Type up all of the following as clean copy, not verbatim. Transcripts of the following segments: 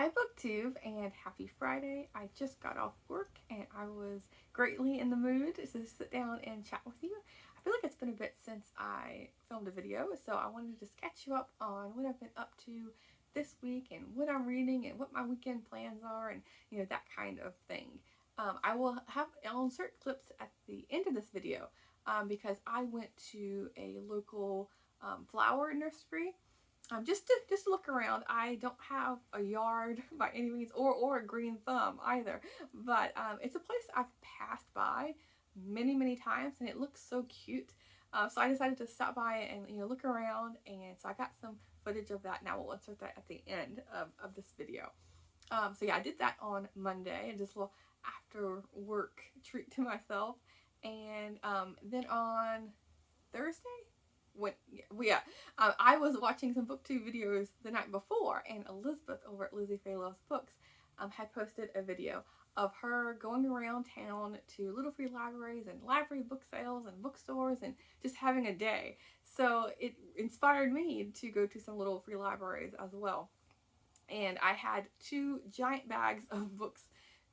Hi Booktube and happy Friday. I just got off work and I was greatly in the mood to sit down and chat with you. I feel like it's been a bit since I filmed a video, so I wanted to just catch you up on what I've been up to this week and what I'm reading and what my weekend plans are and that kind of thing. I'll insert clips at the end of this video because I went to a local flower nursery just to look around. I don't have a yard by any means or a green thumb either, but it's a place I've passed by many times and it looks so cute. So I decided to stop by and look around, and so I got some footage of that. Now we'll insert that at the end of this video. So yeah, I did that on Monday and just a little after work treat to myself, and then on Thursday I was watching some booktube videos the night before, and Elizabeth over at Lizzie Faye Loves Books had posted a video of her going around town to little free libraries and library book sales and bookstores and just having a day. So it inspired me to go to some little free libraries as well. And I had 2 giant bags of books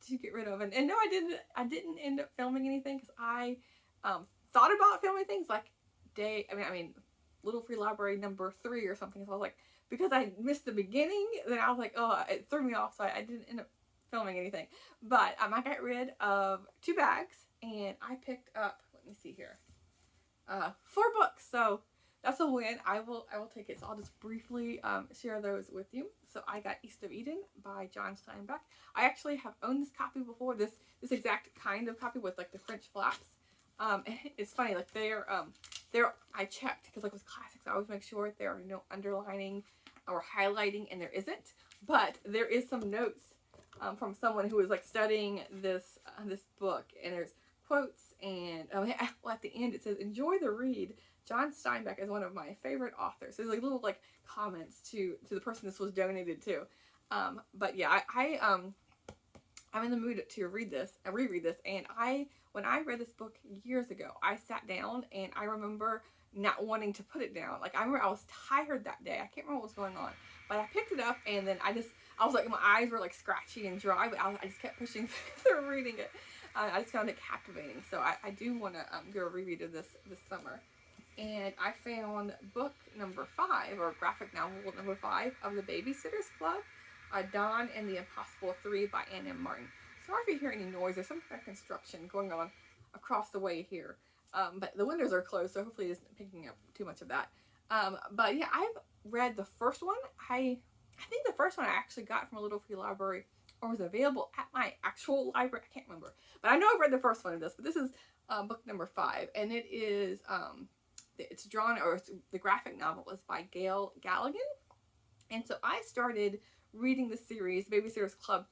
to get rid of. And no, I didn't end up filming anything because I thought about filming things like Little Free Library number 3 or something. So I was like, because I missed the beginning, then I was like, oh, it threw me off, so I didn't end up filming anything. But I got rid of 2 bags, and I picked up, let me see here, 4 books. So that's a win. I will take it. So I'll just briefly share those with you. So I got East of Eden by John Steinbeck. I actually have owned this copy before, this exact kind of copy with like the French flaps. It's funny, like they're I checked because like with classics I always make sure there are no underlining or highlighting, and there isn't, but there is some notes from someone who was like studying this book, and there's quotes, and well, at the end it says, "Enjoy the read. John Steinbeck is one of my favorite authors." So there's like little like comments to the person this was donated to. But yeah, I'm in the mood to reread this, and when I read this book years ago, I sat down and I remember not wanting to put it down. Like I remember I was tired that day. I can't remember what was going on, but I picked it up, and then I was like, my eyes were like scratchy and dry, but I just kept pushing through reading it. I just found it captivating. So I do want to do a reread of this summer. And I found book number 5, or graphic novel number 5 of the Babysitters Club. Dawn and the Impossible 3 by Ann M. Martin. Sorry if you hear any noise. There's some kind of construction going on across the way here. But the windows are closed, so hopefully it isn't picking up too much of that. But yeah, I've read the first one. I think the first one I actually got from a little free library, or was available at my actual library. I can't remember. But I know I've read the first one of this. But this is book number 5. And it is, it's the graphic novel is by Gail Galligan. And so I started reading the series, Babysitter's Club,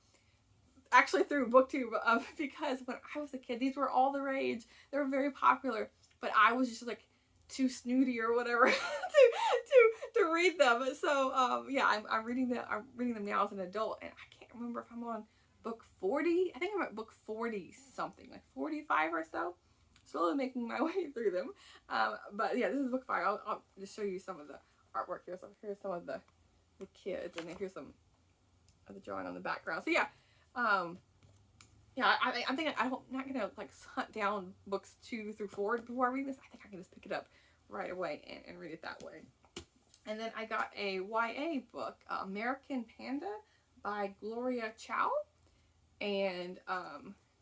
actually through BookTube, because when I was a kid, these were all the rage. They were very popular, but I was just like too snooty or whatever to read them. So yeah, I'm reading them now as an adult, and I can't remember if I'm on book 40. I think I'm at book 40 something, like 45 or so. Slowly making my way through them. But yeah, this is book 5. I'll just show you some of the artwork here. So here's some of the kids, and then here's some of the drawing on the background. So yeah, I'm thinking I'm not gonna like hunt down books 2 through 4 before I read this. I think I can just pick it up right away and read it that way. And then I got a YA book, American Panda by Gloria Chow, and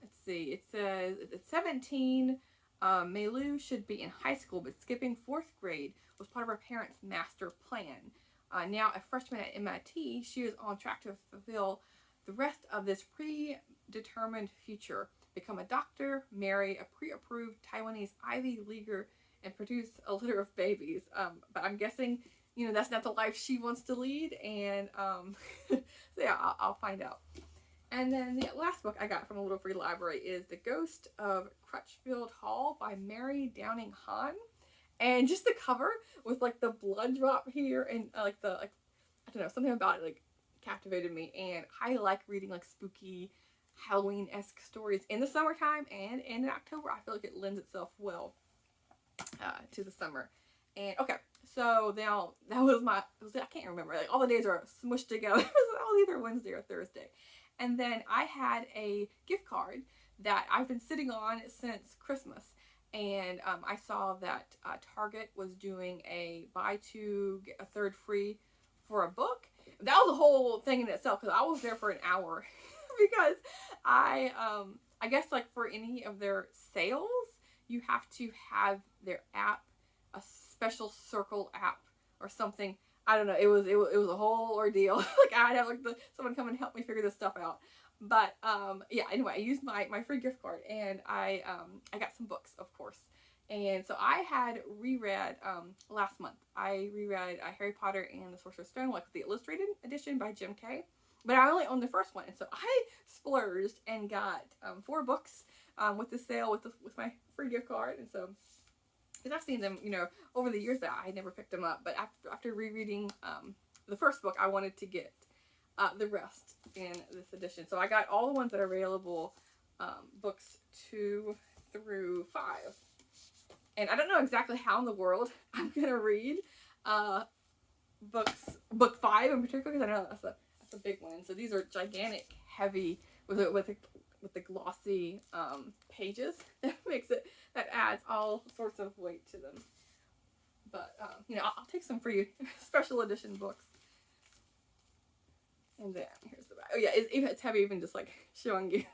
let's see, it says it's 17. Meilu should be in high school, but skipping 4th grade was part of her parents' master plan. Now a freshman at MIT, she is on track to fulfill the rest of this predetermined future, become a doctor, marry a pre-approved Taiwanese Ivy Leaguer, and produce a litter of babies. But I'm guessing, that's not the life she wants to lead, and so yeah, I'll find out. And then the last book I got from a little free library is The Ghost of Crutchfield Hall by Mary Downing Hahn. And just the cover with like the blood drop here, and I don't know, something about it like captivated me. And I like reading like spooky Halloween-esque stories in the summertime and in October. I feel like it lends itself well to the summer. And okay, so now that was I can't remember, like all the days are smushed together. It was all either Wednesday Wednesday or Thursday. And then I had a gift card that I've been sitting on since Christmas. And I saw that Target was doing a buy two, get a third free for a book. That was a whole thing in itself, because I was there for an hour because I guess like for any of their sales, you have to have their app, a special circle app or something. I don't know. It was a whole ordeal. Like I had like someone come and help me figure this stuff out. But yeah, anyway, I used my free gift card, and I got some books, of course. And so I had reread last month. I reread Harry Potter and the Sorcerer's Stone, like the illustrated edition by Jim Kay. But I only owned the first one, and so I splurged and got 4 books with the sale with my free gift card. And so, because I've seen them, you know, over the years, that I never picked them up. But after rereading the first book, I wanted to get the rest in this edition. So I got all the ones that are available, books 2 through 5. And I don't know exactly how in the world I'm gonna read book 5 in particular, because I know that's a big one. So these are gigantic, heavy with the glossy pages. That adds all sorts of weight to them. But you know, I'll take some free special edition books. And then here's the back. Oh yeah, it's heavy, even just like showing you.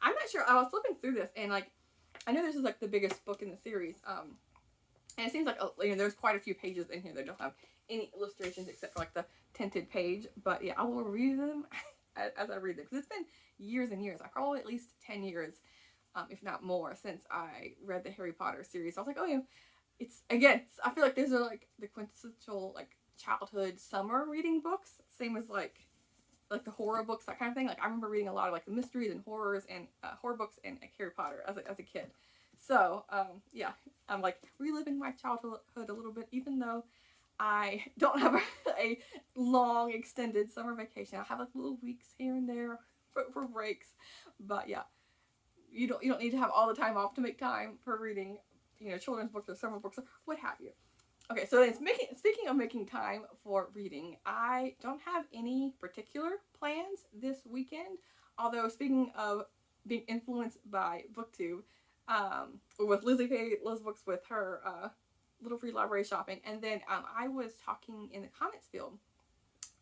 I'm not sure. I was flipping through this, and like, I know this is like the biggest book in the series. And it seems like, you know, there's quite a few pages in here that don't have any illustrations except for like the tinted page. But yeah, I will review them as I read them, because it's been years and years. Probably at least 10 years, if not more, since I read the Harry Potter series. So I was like, oh yeah, it's, again, I feel like these are like the quintessential like childhood summer reading books, same as like the horror books, that kind of thing. Like I remember reading a lot of like the mysteries and horrors and horror books and like Harry Potter as a kid. So yeah, I'm like reliving my childhood a little bit, even though I don't have a long extended summer vacation. I have like little weeks here and there for breaks. But yeah, you don't need to have all the time off to make time for reading, you know, children's books or summer books or what have you. Okay, so then speaking of making time for reading, I don't have any particular plans this weekend. Although, speaking of being influenced by BookTube, with Lizzie Faye loves books with her Little Free Library shopping, and then I was talking in the comments field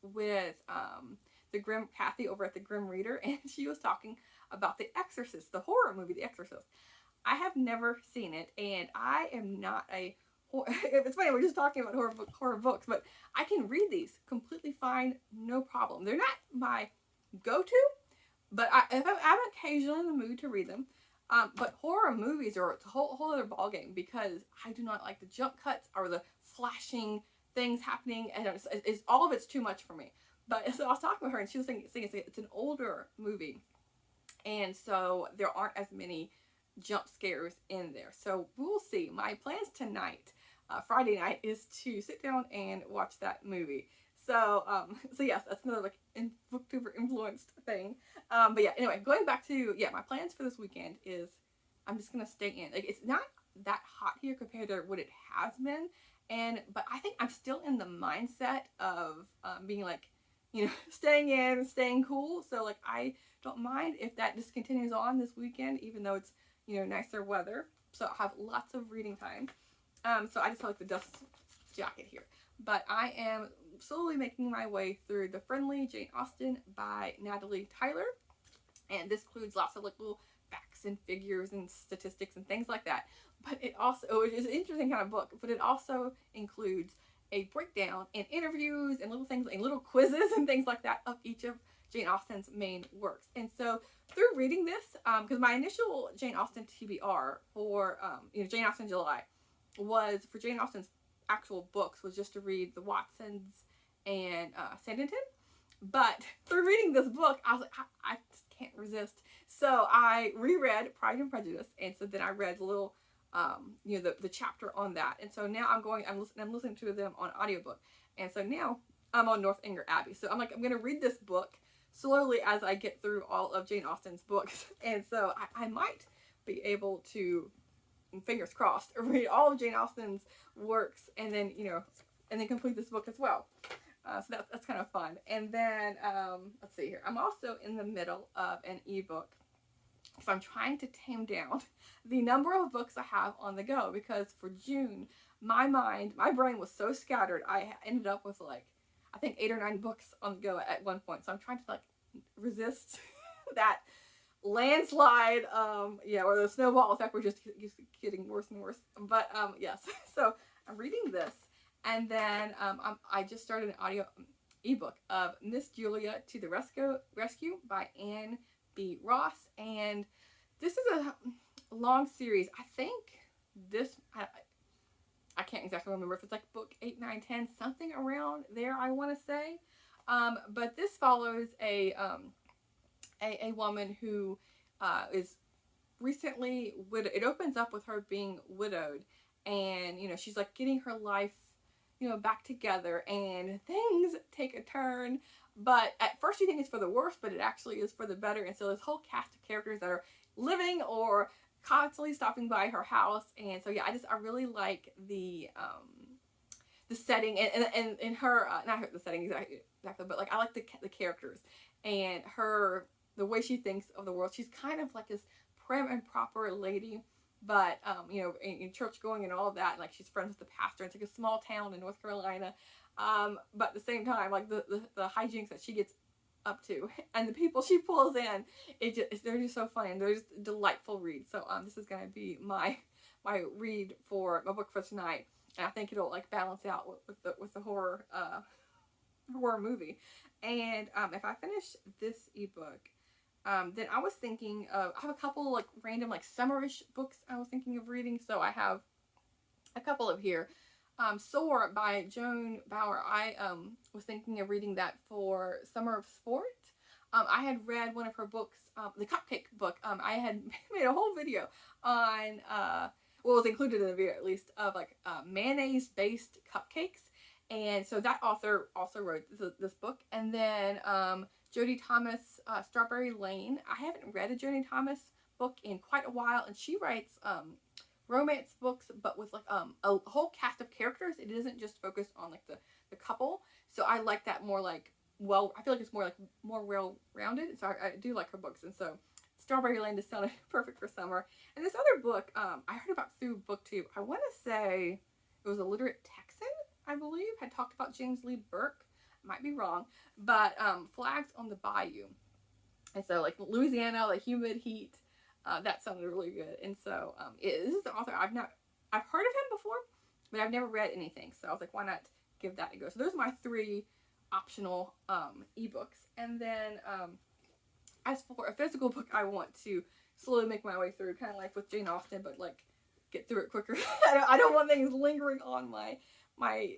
with the Grim Kathy over at the Grim Reader, and she was talking about The Exorcist, the horror movie The Exorcist. I have never seen it, and I am not a it's funny, we're just talking about horror books, but I can read these completely fine, no problem. They're not my go-to, but if I'm occasionally in the mood to read them. But horror movies are a whole other ballgame, because I do not like the jump cuts or the flashing things happening, and it's all of it's too much for me. But so I was talking with her, and she was saying it's an older movie, and so there aren't as many jump scares in there. So we'll see. My plans tonight, Friday night, is to sit down and watch that movie. So so yes, that's another like booktuber influenced thing. But yeah, anyway, going back to my plans for this weekend is I'm just gonna stay in. Like, it's not that hot here compared to what it has been, but I think I'm still in the mindset of being like, you know, staying in, staying cool. So like, I don't mind if that just continues on this weekend, even though it's, you know, nicer weather. So I'll have lots of reading time. So I just have like the dust jacket here. But I am slowly making my way through The Friendly Jane Austen by Natalie Tyler. And this includes lots of like little facts and figures and statistics and things like that. But it also is an interesting kind of book, but it also includes a breakdown and interviews and little things and little quizzes and things like that of each of Jane Austen's main works. And so through reading this, because my initial Jane Austen TBR for Jane Austen July was for Jane Austen's actual books, was just to read the Watsons and Sanditon. But through reading this book, I was like, I just can't resist. So I reread Pride and Prejudice, and so then I read the little the chapter on that. And so now I'm listening to them on audiobook. And so now I'm on Northanger Abbey. So I'm going to read this book slowly as I get through all of Jane Austen's books. And so I might be able to, fingers crossed, read all of Jane Austen's works and then, and then complete this book as well. So that's kind of fun. And then, let's see here. I'm also in the middle of an ebook. So I'm trying to tame down the number of books I have on the go, because for June, my brain was so scattered. I ended up with like, I think 8 or 9 books on the go at one point. So I'm trying to like resist that landslide, or the snowball effect. We're just getting worse and worse. But yes, so I'm reading this, and then I just started an ebook of Miss Julia to the Rescue by Anne B. Ross, and this is a long series. I think this, I can't exactly remember if it's like book 8, 9, 10, something around there, I want to say. But this follows a woman who is recently widowed. It opens up with her being widowed, and she's like getting her life back together, and things take a turn. But at first you think it's for the worse, but it actually is for the better. And so this whole cast of characters that are living or constantly stopping by her house. And so yeah, I really like the setting, and her not the setting exactly, but like I like the characters and the way she thinks of the world. She's kind of like this prim and proper lady, but in church going and all of that, and like she's friends with the pastor. It's like a small town in North Carolina, but at the same time, like the hijinks that she gets up to and the people she pulls in, they're just so funny, and they're just a delightful read. So this is gonna be my read for my book for tonight, and I think it'll like balance out with the horror movie. And if I finish this ebook, then I was thinking of, I have a couple like random like summerish books I was thinking of reading. So I have a couple of here. Soar by Joan Bauer. I was thinking of reading that for Summer of Sport. I had read one of her books, the Cupcake book. I had made a whole video on, well, it was included in the video at least, of like mayonnaise-based cupcakes. And so that author also wrote this book. And then Jodie Thomas, Strawberry Lane. I haven't read a Jodie Thomas book in quite a while, and she writes romance books, but with like a whole cast of characters. It isn't just focused on like the couple. So I like that more like, well, I feel like it's more well-rounded. So I do like her books, and so Strawberry Lane just sounded perfect for summer. And this other book I heard about through Booktube. I want to say it was a literate Texan, I believe, had talked about James Lee Burke. Might be wrong, but Flags on the Bayou. And so like Louisiana, the humid heat, that sounded really good. And so this is the author I've heard of him before, but I've never read anything. So I was like, why not give that a go? So those are my 3 optional ebooks. And then as for a physical book, I want to slowly make my way through, kind of like with Jane Austen, but like get through it quicker. I don't want things lingering on my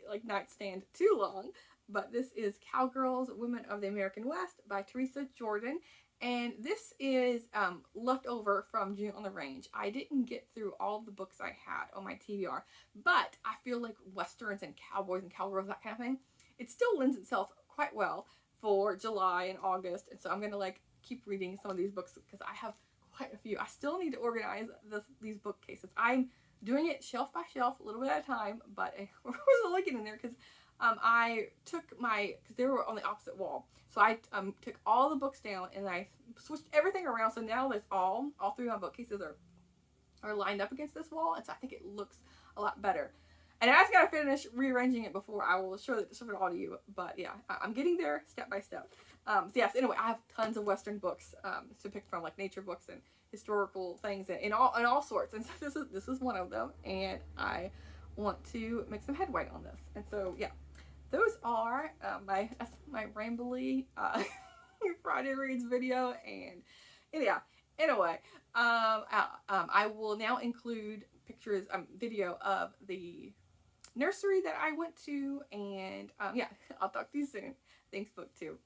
like nightstand too long. But this is Cowgirls, Women of the American West by Teresa Jordan. And this is left over from June on the Range. I didn't get through all of the books I had on my TBR, but I feel like westerns and cowboys and cowgirls, that kind of thing, it still lends itself quite well for July and August. And so I'm going to like keep reading some of these books because I have quite a few. I still need to organize these bookcases. I'm doing it shelf by shelf, a little bit at a time, but we're still getting there because I took because they were on the opposite wall. So I took all the books down and I switched everything around. So now there's all 3 of my bookcases are lined up against this wall. And so I think it looks a lot better. And I just got to finish rearranging it before I will show it all to you. But yeah, I'm getting there step by step. So yes, anyway, I have tons of Western books to pick from, like nature books and historical things and all sorts. And so this is one of them. And I want to make some headway on this. And so yeah. Those are my rambly Friday Reads video, and yeah. Anyway, I will now include pictures, video of the nursery that I went to, and yeah, I'll talk to you soon. Thanks, Booktube.